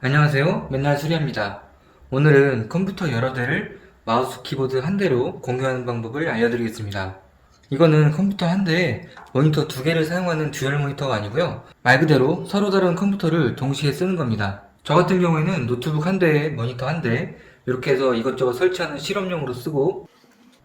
안녕하세요. 맨날 수리합니다. 오늘은 컴퓨터 여러 대를 마우스 키보드 한 대로 공유하는 방법을 알려드리겠습니다. 이거는 컴퓨터 한 대에 모니터 두 개를 사용하는 듀얼 모니터가 아니고요. 말 그대로 서로 다른 컴퓨터를 동시에 쓰는 겁니다. 저 같은 경우에는 노트북 한 대에 모니터 한 대, 이렇게 해서 이것저것 설치하는 실험용으로 쓰고,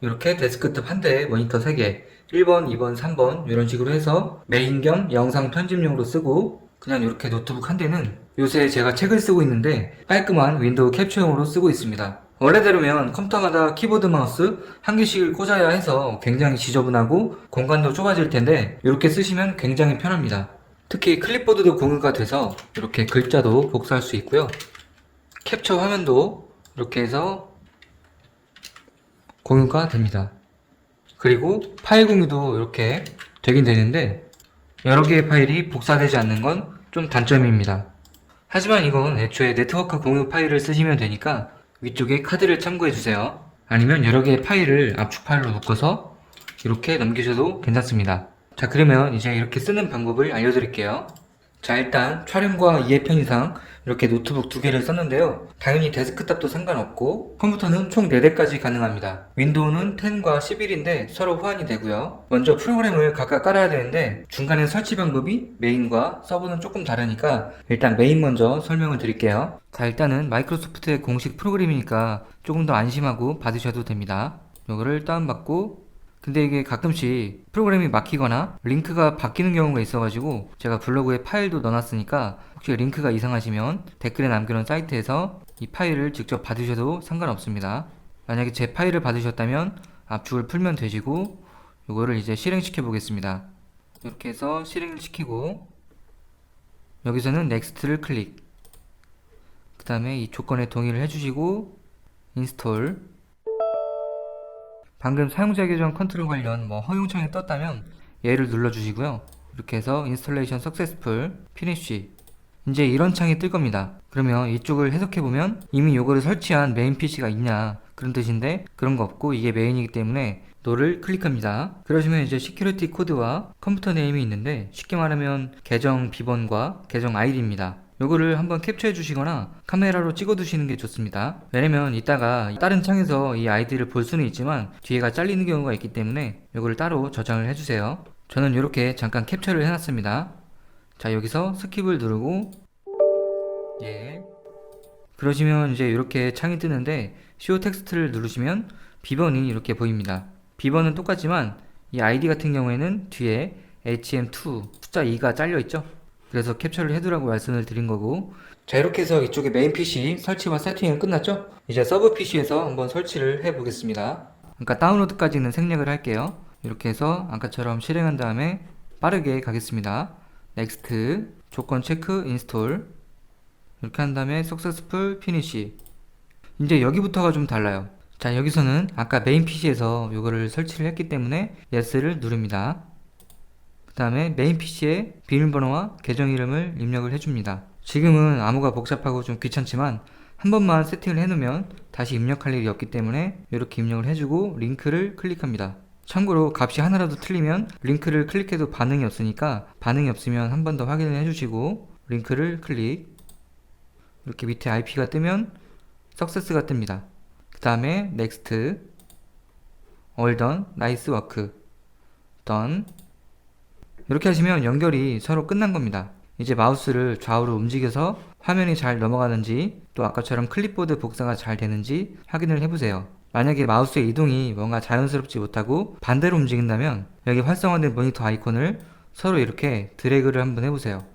이렇게 데스크톱 한 대에 모니터 3개, 1번, 2번, 3번 이런 식으로 해서 메인 겸 영상 편집용으로 쓰고, 그냥 이렇게 노트북 한 대는 요새 제가 책을 쓰고 있는데 깔끔한 윈도우 캡처용으로 쓰고 있습니다. 원래대로면 컴퓨터마다 키보드 마우스 한 개씩을 꽂아야 해서 굉장히 지저분하고 공간도 좁아질 텐데 이렇게 쓰시면 굉장히 편합니다. 특히 클립보드도 공유가 돼서 이렇게 글자도 복사할 수 있고요. 캡처 화면도 이렇게 해서 공유가 됩니다. 그리고 파일 공유도 이렇게 되긴 되는데 여러 개의 파일이 복사되지 않는 건 좀 단점입니다. 하지만 이건 애초에 네트워크 공유 파일을 쓰시면 되니까 위쪽에 카드를 참고해주세요. 아니면 여러 개의 파일을 압축 파일로 묶어서 이렇게 넘기셔도 괜찮습니다. 자, 그러면 이제 이렇게 쓰는 방법을 알려드릴게요. 자, 일단 촬영과 이해 편의상 이렇게 노트북 두 개를 썼는데요. 당연히 데스크탑도 상관없고 컴퓨터는 총 4대까지 가능합니다. 윈도우는 10과 11인데 서로 호환이 되고요. 먼저 프로그램을 각각 깔아야 되는데 중간에 설치 방법이 메인과 서버는 조금 다르니까 일단 메인 먼저 설명을 드릴게요. 자, 일단은 마이크로소프트의 공식 프로그램이니까 조금 더 안심하고 받으셔도 됩니다. 요거를 다운받고, 근데 이게 가끔씩 프로그램이 막히거나 링크가 바뀌는 경우가 있어가지고 제가 블로그에 파일도 넣어놨으니까 혹시 링크가 이상하시면 댓글에 남겨놓은 사이트에서 이 파일을 직접 받으셔도 상관없습니다. 만약에 제 파일을 받으셨다면 압축을 풀면 되시고, 이거를 이제 실행시켜 보겠습니다. 이렇게 해서 실행을 시키고 여기서는 넥스트를 클릭, 그 다음에 이 조건에 동의를 해주시고 인스톨. 방금 사용자 계정 컨트롤 관련 허용창이 떴다면 얘를 눌러주시고요. 이렇게 해서 인스톨레이션 석세스풀 피니쉬, 이제 이런 창이 뜰 겁니다. 그러면 이쪽을 해석해보면 이미 요거를 설치한 메인 PC가 있냐 그런 뜻인데 그런 거 없고 이게 메인이기 때문에 노를 클릭합니다. 그러시면 이제 시큐리티 코드와 컴퓨터 네임이 있는데 쉽게 말하면 계정 비번과 계정 아이디입니다. 요거를 한번 캡처해 주시거나 카메라로 찍어 두시는 게 좋습니다. 왜냐면 이따가 다른 창에서 이 아이디를 볼 수는 있지만 뒤에가 잘리는 경우가 있기 때문에 요거를 따로 저장을 해 주세요. 저는 이렇게 잠깐 캡처를 해놨습니다. 자, 여기서 스킵을 누르고 예, 그러시면 이제 이렇게 창이 뜨는데 show 텍스트를 누르시면 비번이 이렇게 보입니다. 비번은 똑같지만 이 아이디 같은 경우에는 뒤에 HM2 숫자 2가 잘려 있죠. 그래서 캡처를 해두라고 말씀을 드린 거고, 자, 이렇게 해서 이쪽에 메인 PC 설치와 세팅은 끝났죠? 이제 서브 PC에서 한번 설치를 해 보겠습니다. 그러니까 다운로드까지는 생략을 할게요. 이렇게 해서 아까처럼 실행한 다음에 빠르게 가겠습니다. 넥스트, 조건 체크, 인스톨. 이렇게 한 다음에 석세스풀 피니쉬. 이제 여기부터가 좀 달라요. 자, 여기서는 아까 메인 PC에서 이거를 설치를 했기 때문에 yes를 누릅니다. 그 다음에 메인 PC에 비밀번호와 계정 이름을 입력을 해줍니다. 지금은 암호가 복잡하고 좀 귀찮지만 한 번만 세팅을 해놓으면 다시 입력할 일이 없기 때문에 이렇게 입력을 해주고 링크를 클릭합니다. 참고로 값이 하나라도 틀리면 링크를 클릭해도 반응이 없으니까 반응이 없으면 한 번 더 확인을 해주시고 링크를 클릭. 이렇게 밑에 IP가 뜨면 석세스가 뜹니다. 그 다음에 넥스트, all done, nice work, done. 이렇게 하시면 연결이 서로 끝난 겁니다. 이제 마우스를 좌우로 움직여서 화면이 잘 넘어가는지 또 아까처럼 클립보드 복사가 잘 되는지 확인을 해보세요. 만약에 마우스의 이동이 뭔가 자연스럽지 못하고 반대로 움직인다면 여기 활성화된 모니터 아이콘을 서로 이렇게 드래그를 한번 해보세요.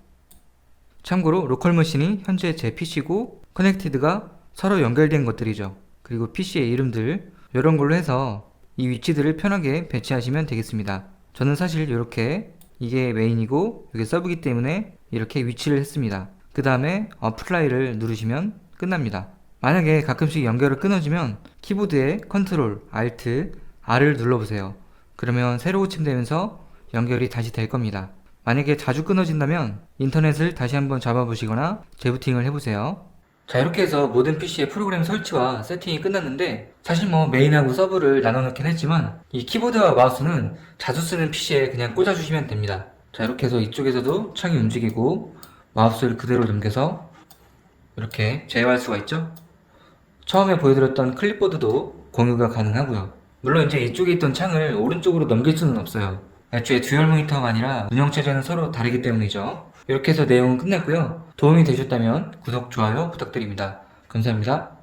참고로 로컬 머신이 현재 제 PC고 커넥티드가 서로 연결된 것들이죠. 그리고 PC의 이름들 이런 걸로 해서 이 위치들을 편하게 배치하시면 되겠습니다. 저는 사실 이렇게 이게 메인이고 이게 서브이기 때문에 이렇게 위치를 했습니다. 그 다음에 어플라이를 누르시면 끝납니다. 만약에 가끔씩 연결을 끊어지면 키보드에 컨트롤, 알트, R을 눌러보세요. 그러면 새로 고침되면서 연결이 다시 될 겁니다. 만약에 자주 끊어진다면 인터넷을 다시 한번 잡아보시거나 재부팅을 해보세요. 자, 이렇게 해서 모든 PC의 프로그램 설치와 세팅이 끝났는데 사실 메인하고 서브를 나눠놓긴 했지만 이 키보드와 마우스는 자주 쓰는 PC에 그냥 꽂아주시면 됩니다. 자, 이렇게 해서 이쪽에서도 창이 움직이고 마우스를 그대로 넘겨서 이렇게 제어할 수가 있죠. 처음에 보여드렸던 클립보드도 공유가 가능하고요. 물론 이제 이쪽에 있던 창을 오른쪽으로 넘길 수는 없어요. 애초에 듀얼 모니터가 아니라 운영 체제는 서로 다르기 때문이죠. 이렇게 해서 내용은 끝났고요. 도움이 되셨다면 구독, 좋아요 부탁드립니다. 감사합니다.